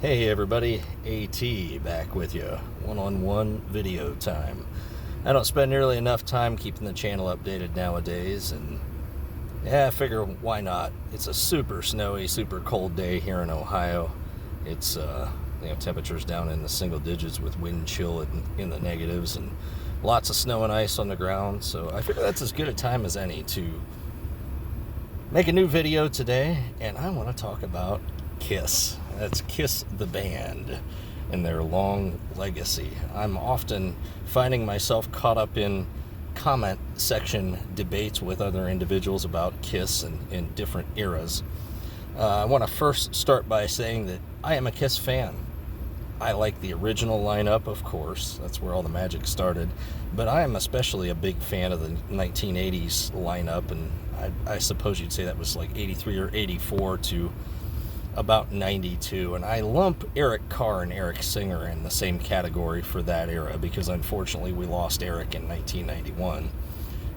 Hey everybody, AT back with you. One-on-one video time. I don't spend nearly enough time keeping the channel updated nowadays, and I figure why not? It's a super snowy, super cold day here in Ohio. It's temperatures down in the single digits with wind chill in the negatives and lots of snow and ice on the ground. So I figure that's as good a time as any to make a new video today, and I want to talk about KISS. That's KISS the band and their long legacy. I'm often finding myself caught up in comment section debates with other individuals about KISS in different eras. I want to first start by saying that I am a KISS fan. I like the original lineup, of course. That's where all the magic started. But I am especially a big fan of the 1980s lineup, and I suppose you'd say that was like 83 or 84 to about 92, and I lump Eric Carr and Eric Singer in the same category for that era because unfortunately we lost Eric in 1991,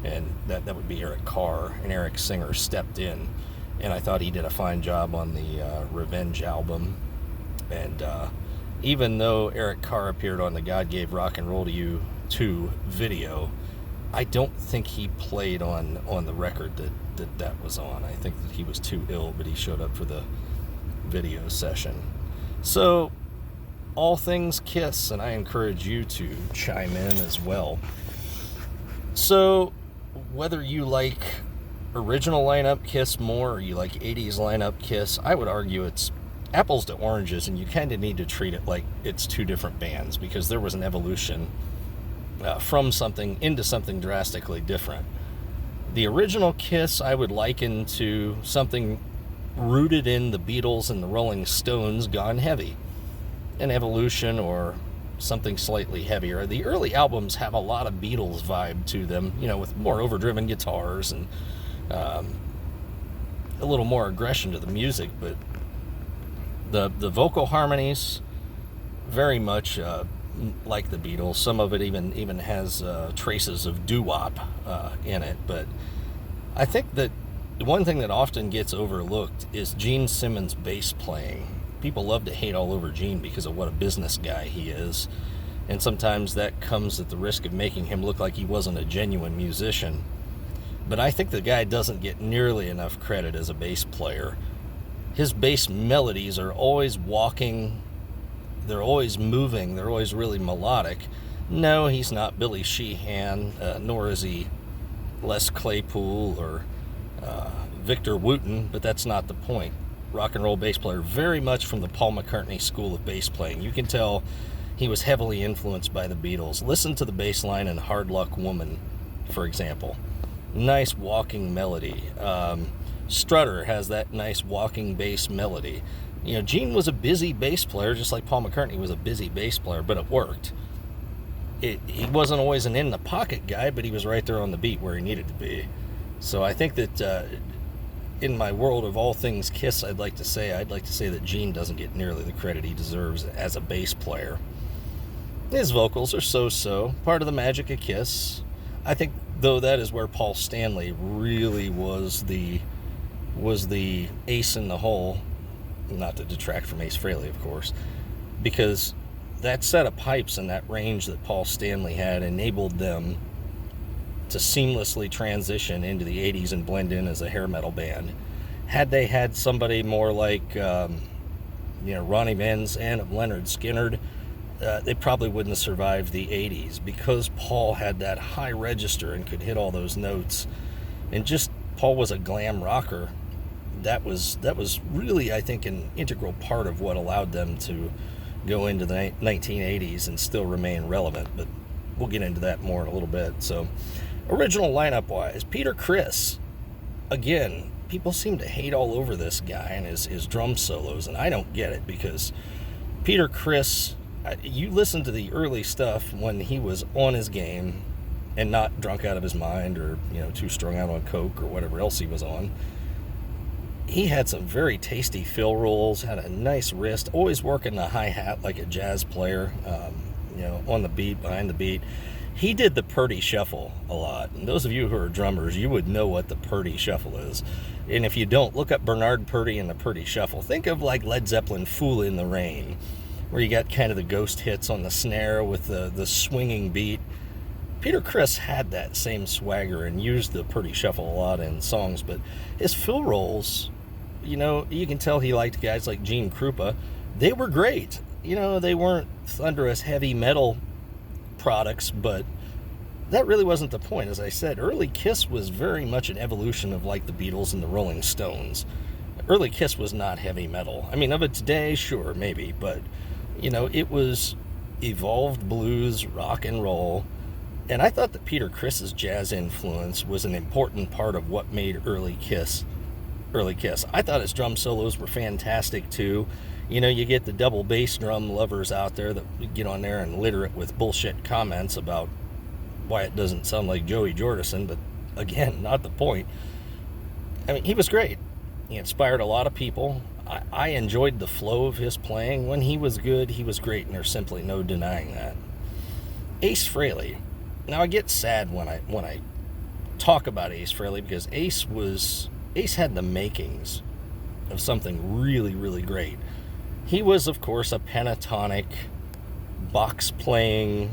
and that would be Eric Carr, and Eric Singer stepped in, and I thought he did a fine job on the Revenge album. And even though Eric Carr appeared on the God Gave Rock and Roll to You 2 video, I don't think he played on the record that was on. I think that he was too ill, but he showed up for the video session. So all things KISS, and I encourage you to chime in as well. So whether you like original lineup KISS more or you like 80s lineup KISS, I would argue it's apples to oranges, and you kind of need to treat it like it's two different bands because there was an evolution from something into something drastically different. The original KISS I would liken to something rooted in the Beatles and the Rolling Stones gone heavy, an evolution or something slightly heavier. The early albums have a lot of Beatles vibe to them, with more overdriven guitars and a little more aggression to the music, but the vocal harmonies very much like the Beatles. Some of it even has traces of doo-wop in it, but I think that the one thing that often gets overlooked is Gene Simmons' bass playing. People love to hate all over Gene because of what a business guy he is, and sometimes that comes at the risk of making him look like he wasn't a genuine musician. But I think the guy doesn't get nearly enough credit as a bass player. His bass melodies are always walking, they're always moving, they're always really melodic. No, he's not Billy Sheehan, nor is he Les Claypool or Victor Wooten, but that's not the point. Rock and roll bass player, very much from the Paul McCartney school of bass playing. You can tell he was heavily influenced by the Beatles. Listen to the bass line in Hard Luck Woman, for example. Nice walking melody. Strutter has that nice walking bass melody. Gene was a busy bass player, just like Paul McCartney was a busy bass player, but it worked. He wasn't always an in-the-pocket guy, but he was right there on the beat where he needed to be. So I think that in my world of all things KISS, I'd like to say that Gene doesn't get nearly the credit he deserves as a bass player. His vocals are so-so, part of the magic of KISS. I think, though, that is where Paul Stanley really was the ace in the hole, not to detract from Ace Frehley, of course, because that set of pipes and that range that Paul Stanley had enabled them to seamlessly transition into the 80s and blend in as a hair metal band. Had they had somebody more like Ronnie Van Zant of Leonard Skinner, they probably wouldn't have survived the 80s because Paul had that high register and could hit all those notes. And just Paul was a glam rocker. That was really, I think, an integral part of what allowed them to go into the 1980s and still remain relevant. But we'll get into that more in a little bit. So, original lineup-wise, Peter Criss. Again, people seem to hate all over this guy and his drum solos, and I don't get it because Peter Criss, you listen to the early stuff when he was on his game and not drunk out of his mind or too strung out on coke or whatever else he was on. He had some very tasty fill rolls, had a nice wrist, always working the hi-hat like a jazz player, on the beat, behind the beat. he did the Purdy Shuffle a lot. And those of you who are drummers, you would know what the Purdy Shuffle is. And if you don't, look up Bernard Purdy and the Purdy Shuffle. Think of like Led Zeppelin, Fool in the Rain, where you got kind of the ghost hits on the snare with the swinging beat. Peter Criss had that same swagger and used the Purdy Shuffle a lot in songs, but his fill rolls, you know, you can tell he liked guys like Gene Krupa. They were great. You know, they weren't thunderous heavy metal products, but that really wasn't the point. As I said, early Kiss was very much an evolution of like the Beatles and the Rolling Stones. Early Kiss was not heavy metal. I mean, of its day, sure, maybe, but, you know, it was evolved blues, rock and roll. And I thought that Peter Criss's jazz influence was an important part of what made early Kiss. I thought his drum solos were fantastic too. You know, you get the double bass drum lovers out there that get on there and litter it with bullshit comments about why it doesn't sound like Joey Jordison, but again, not the point. I mean, he was great. He inspired a lot of people. I enjoyed the flow of his playing. When he was good, he was great, and there's simply no denying that. Ace Frehley. Now, I get sad when I talk about Ace Frehley, because Ace had the makings of something really, really great. He was, of course, a pentatonic, box-playing,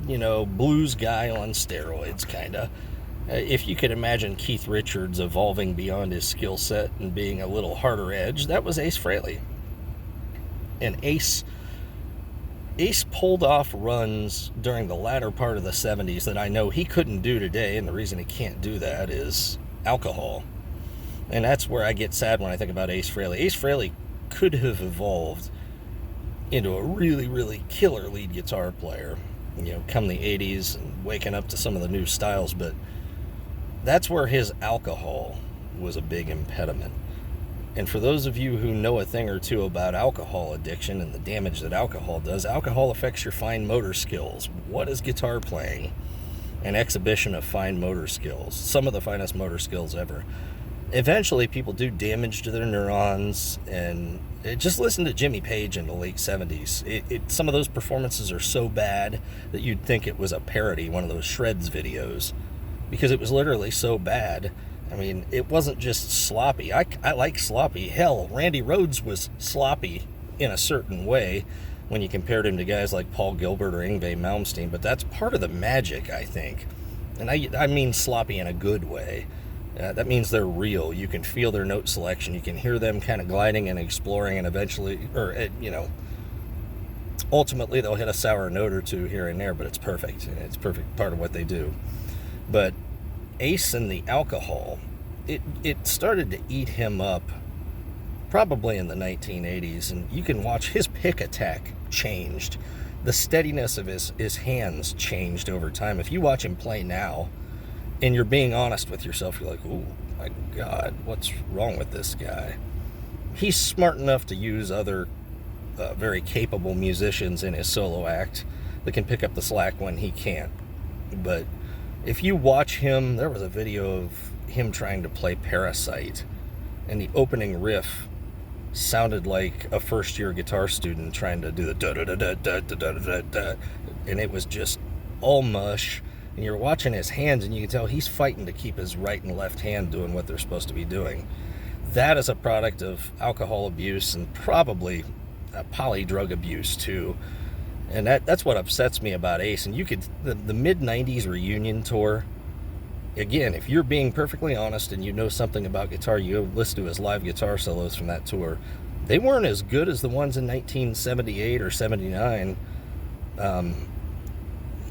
you know, blues guy on steroids, kind of. If you could imagine Keith Richards evolving beyond his skill set and being a little harder edge, that was Ace Frehley. And Ace pulled off runs during the latter part of the 70s that I know he couldn't do today, and the reason he can't do that is alcohol. And that's where I get sad when I think about Ace Frehley. Ace Frehley could have evolved into a really, really killer lead guitar player, you know, come the 80s and waking up to some of the new styles, but that's where his alcohol was a big impediment. And for those of you who know a thing or two about alcohol addiction and the damage that alcohol does, alcohol affects your fine motor skills. What is guitar playing? An exhibition of fine motor skills. Some of the finest motor skills ever. Eventually, people do damage to their neurons, and just listen to Jimmy Page in the late 70s. Some of those performances are so bad that you'd think it was a parody, one of those Shreds videos, because it was literally so bad. I mean, it wasn't just sloppy. I like sloppy. Hell, Randy Rhoads was sloppy in a certain way when you compared him to guys like Paul Gilbert or Yngwie Malmsteen, but that's part of the magic, I think. And I mean sloppy in a good way. That means they're real. You can feel their note selection. You can hear them kind of gliding and exploring, and eventually, or, you know, ultimately they'll hit a sour note or two here and there, but it's perfect. It's a perfect part of what they do. But Ace and the alcohol, it started to eat him up probably in the 1980s, and you can watch his pick attack changed. The steadiness of his hands changed over time. If you watch him play now, and you're being honest with yourself, you're like, oh my God, what's wrong with this guy? He's smart enough to use other very capable musicians in his solo act that can pick up the slack when he can't. But if you watch him, there was a video of him trying to play Parasite, and the opening riff sounded like a first-year guitar student trying to do the da-da-da-da-da-da-da-da-da, and it was just all mush. And you're watching his hands, and you can tell he's fighting to keep his right and left hand doing what they're supposed to be doing. That is a product of alcohol abuse and probably poly-drug abuse, too. And that's what upsets me about Ace. And you could, the mid-90s reunion tour, again, if you're being perfectly honest and you know something about guitar, you listen to his live guitar solos from that tour. They weren't as good as the ones in 1978 or 79.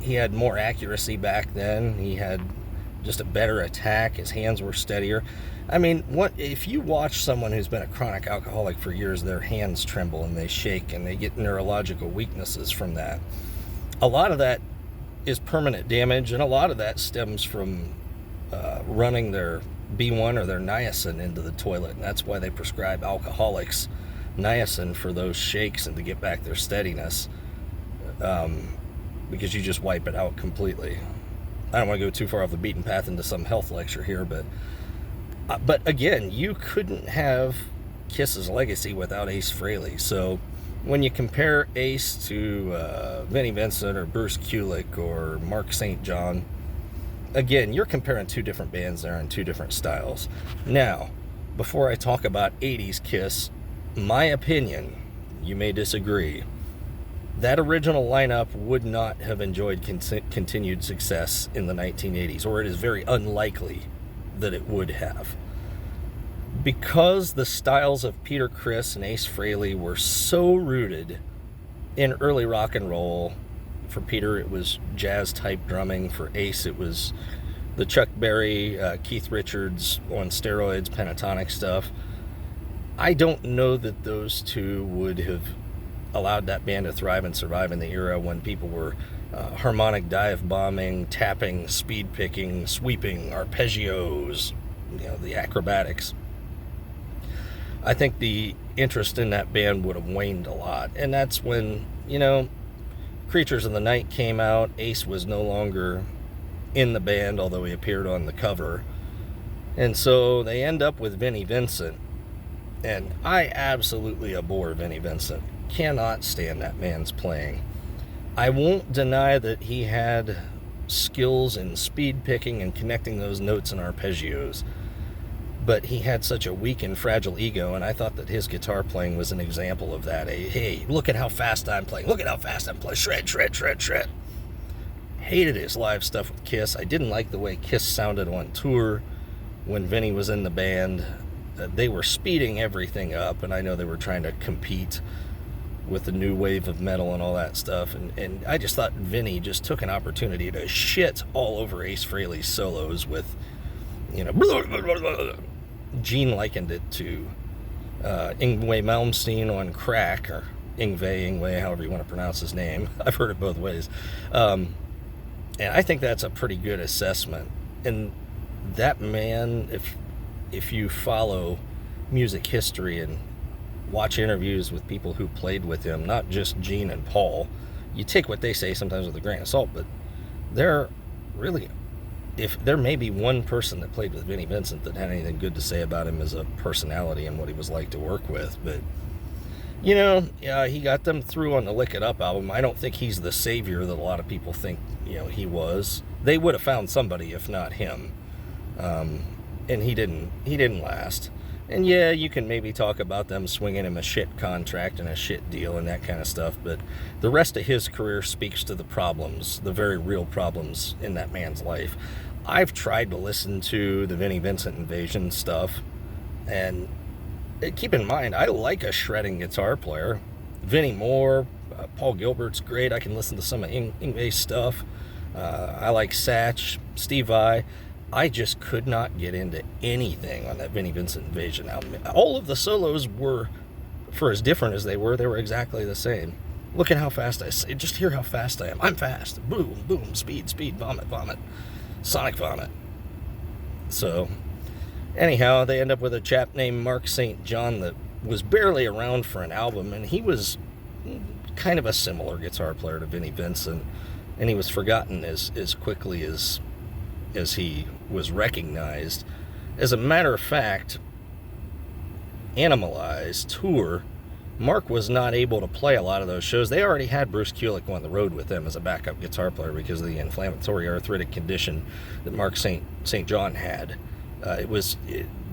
He had more accuracy back then. He had just a better attack. His hands were steadier. I mean, if you watch someone who's been a chronic alcoholic for years, their hands tremble and they shake and they get neurological weaknesses from that. A lot of that is permanent damage, and a lot of that stems from running their B1 or their niacin into the toilet, and that's why they prescribe alcoholics niacin for those shakes and to get back their steadiness. Because you just wipe it out completely. I don't want to go too far off the beaten path into some health lecture here, but again, you couldn't have Kiss's legacy without Ace Frehley. So when you compare Ace to Vinnie Vincent or Bruce Kulick or Mark St. John, again, you're comparing two different bands there and two different styles. Now, before I talk about 80s Kiss, my opinion, you may disagree, that original lineup would not have enjoyed continued success in the 1980s, or it is very unlikely that it would have. Because the styles of Peter Criss and Ace Frehley were so rooted in early rock and roll. For Peter, it was jazz-type drumming. For Ace, it was the Chuck Berry, Keith Richards on steroids, pentatonic stuff. I don't know that those two would have allowed that band to thrive and survive in the era when people were harmonic dive bombing, tapping, speed picking, sweeping, arpeggios, the acrobatics. I think the interest in that band would have waned a lot. And that's when, Creatures of the Night came out. Ace was no longer in the band, although he appeared on the cover. And so they end up with Vinnie Vincent. And I absolutely abhor Vinnie Vincent. Cannot stand that man's playing. I won't deny that he had skills in speed picking and connecting those notes and arpeggios, but he had such a weak and fragile ego, and I thought that his guitar playing was an example of that. Hey, look at how fast I'm playing. Look at how fast I'm playing. Shred, shred, shred, shred. Hated his live stuff with Kiss. I didn't like the way Kiss sounded on tour when Vinnie was in the band. They were speeding everything up, and I know they were trying to compete with the new wave of metal and all that stuff, and I just thought Vinnie just took an opportunity to shit all over Ace Frehley's solos with, blah, blah, blah, blah. Gene likened it to Yngwie Malmsteen on Crack, or Yngwie, however you want to pronounce his name. I've heard it both ways. And I think that's a pretty good assessment. And that man, if you follow music history and watch interviews with people who played with him, not just Gene and Paul, you take what they say sometimes with a grain of salt, but they're really, if there may be one person that played with Vinnie Vincent that had anything good to say about him as a personality and what he was like to work with. But he got them through on the Lick It Up album. I don't think he's the savior that a lot of people think he was. They would have found somebody if not him, and he didn't last. And yeah, you can maybe talk about them swinging him a shit contract and a shit deal and that kind of stuff, but the rest of his career speaks to the problems, the very real problems in that man's life. I've tried to listen to the Vinnie Vincent Invasion stuff, and keep in mind, I like a shredding guitar player. Vinnie Moore, Paul Gilbert's great. I can listen to some of Yngwie's stuff. I like Satch, Steve Vai. I just could not get into anything on that Vinnie Vincent Invasion album. All of the solos were, for as different as they were exactly the same. Look at how fast just hear how fast I am. I'm fast. Boom, boom, speed, speed, vomit, vomit. Sonic vomit. So, anyhow, they end up with a chap named Mark St. John that was barely around for an album, and he was kind of a similar guitar player to Vinnie Vincent, and he was forgotten as quickly as he was recognized. As a matter of fact, Animalize tour, Mark was not able to play a lot of those shows. They already had Bruce Kulick on the road with them as a backup guitar player because of the inflammatory arthritic condition that Mark St. John had.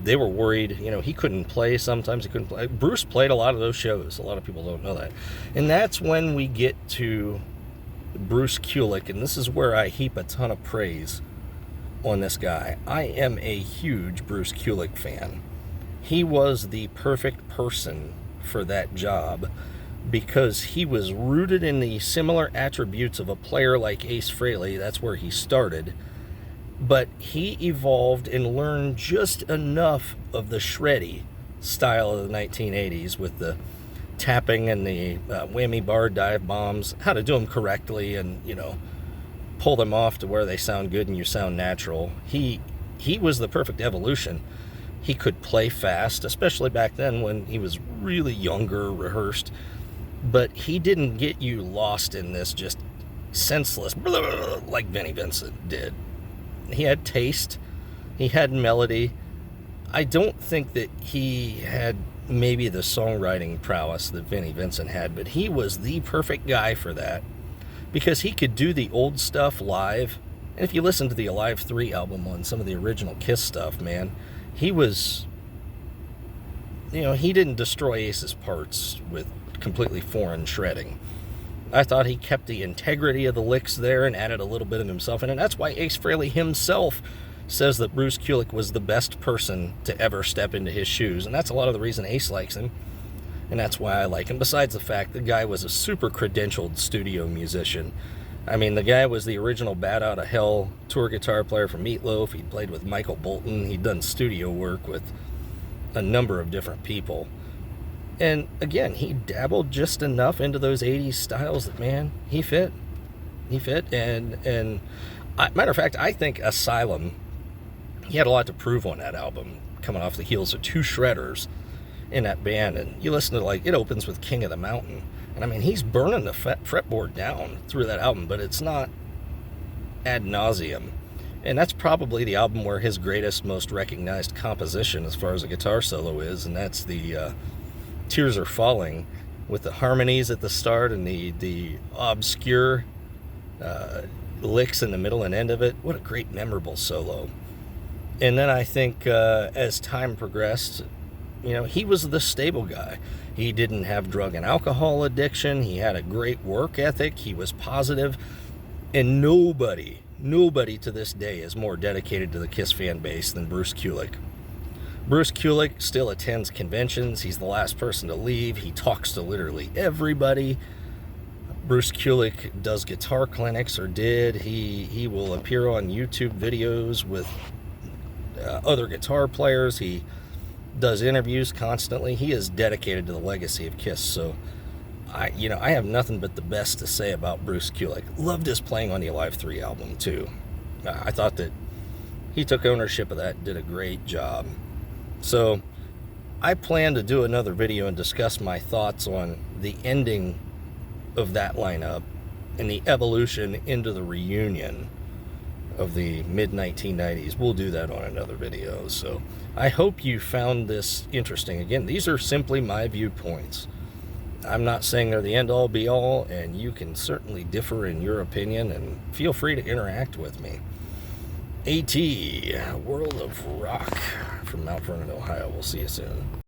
They were worried, he couldn't play sometimes. He couldn't play. Bruce played a lot of those shows. A lot of people don't know that. And that's when we get to Bruce Kulick, and this is where I heap a ton of praise on this guy. I am a huge Bruce Kulick fan. He was the perfect person for that job because he was rooted in the similar attributes of a player like Ace Frehley. That's where he started. But he evolved and learned just enough of the shreddy style of the 1980s with the tapping and the whammy bar dive bombs, how to do them correctly and, pull them off to where they sound good and you sound natural. He was the perfect evolution. He could play fast, especially back then when he was really younger, rehearsed, but he didn't get you lost in this just senseless blah, blah, blah, like Vinnie Vincent did. He had taste, he had melody. I don't think that he had maybe the songwriting prowess that Vinnie Vincent had, but he was the perfect guy for that because he could do the old stuff live. And if you listen to the Alive 3 album on some of the original Kiss stuff, man, he was, he didn't destroy Ace's parts with completely foreign shredding. I thought he kept the integrity of the licks there and added a little bit of himself in it. And that's why Ace Frehley himself says that Bruce Kulick was the best person to ever step into his shoes. And that's a lot of the reason Ace likes him. And that's why I like him. Besides the fact the guy was a super credentialed studio musician. I mean, the guy was the original Bat Out of Hell tour guitar player for Meatloaf. He'd played with Michael Bolton. He'd done studio work with a number of different people. And again, he dabbled just enough into those 80s styles that, man, he fit. He fit. And matter of fact, I think Asylum, he had a lot to prove on that album, coming off the heels of two shredders in that band. And you listen to, it opens with King of the Mountain. And I mean, he's burning the fretboard down through that album, but it's not ad nauseum. And that's probably the album where his greatest, most recognized composition as far as a guitar solo is, and that's the Tears Are Falling, with the harmonies at the start and the obscure licks in the middle and end of it. What a great, memorable solo. And then I think as time progressed, he was the stable guy. He didn't have drug and alcohol addiction. He had a great work ethic. He was positive. And nobody to this day is more dedicated to the Kiss fan base than Bruce Kulick. Bruce Kulick still attends conventions. He's the last person to leave. He talks to literally everybody. Bruce Kulick does guitar clinics, or did. He will appear on YouTube videos with other guitar players. He does interviews constantly. He is dedicated to the legacy of Kiss. So I have nothing but the best to say about Bruce Kulick. Loved his playing on the Alive 3 album too. I thought that he took ownership of that and did a great job. So I plan to do another video and discuss my thoughts on the ending of that lineup and the evolution into the reunion of the mid-1990s. We'll do that on another video. So I hope you found this interesting. Again, these are simply my viewpoints. I'm not saying they're the end-all be-all, and you can certainly differ in your opinion, and feel free to interact with me. AT, World of Rock, from Mount Vernon, Ohio. We'll see you soon.